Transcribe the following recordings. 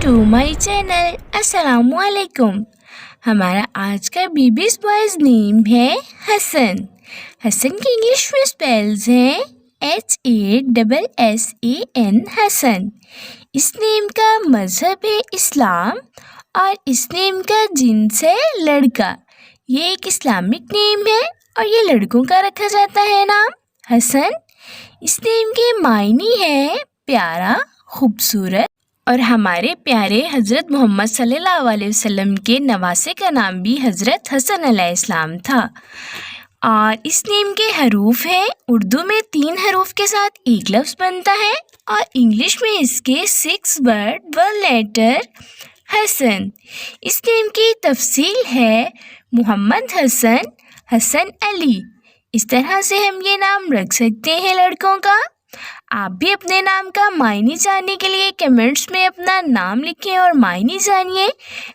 To my channel. अस्सलामुअलैकुम। हमारा आज का बेबीज बॉयज नेम है हसन। हसन की इंग्लिश में स्पेल्स हैं HASSAN हसन। इस नेम का मज़हब है इस्लाम और इस नेम का जिन्स है लड़का। ये एक इस्लामिक नेम है और ये लड़कों का रखा जाता है नाम हसन। इस नेम के मायने हैं प्यारा, खूबसूरत। और हमारे प्यारे हज़रत मोहम्मद सल्लल्लाहु अलैहि वसल्लम के नवासे का नाम भी हज़रत हसन अलैहिस्सलाम था। और इस नेम के हरूफ हैं, उर्दू में 3 हरूफ के साथ एक लफ्ज़ बनता है और इंग्लिश में इसके 6 वर्ड 1 लेटर हसन। इस नेम की तफसील है मोहम्मद हसन, हसन अली। इस तरह से हम ये नाम रख सकते हैं लड़कों का। आप भी अपने नाम का मायने जानने के लिए कमेंट्स में अपना नाम लिखें और मायने जानिए।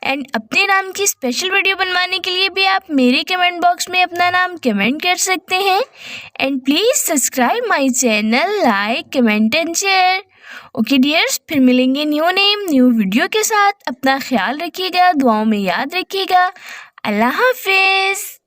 एंड अपने नाम की स्पेशल वीडियो बनवाने के लिए भी आप मेरे कमेंट बॉक्स में अपना नाम कमेंट कर सकते हैं। And please subscribe my channel, like, comment and share. Okay dears, फिर मिलेंगे न्यू नेम न्यू वीडियो के साथ। अपना ख्याल रखिएगा, दुआओं में याद रखिएगा। अल्लाह हाफिज़।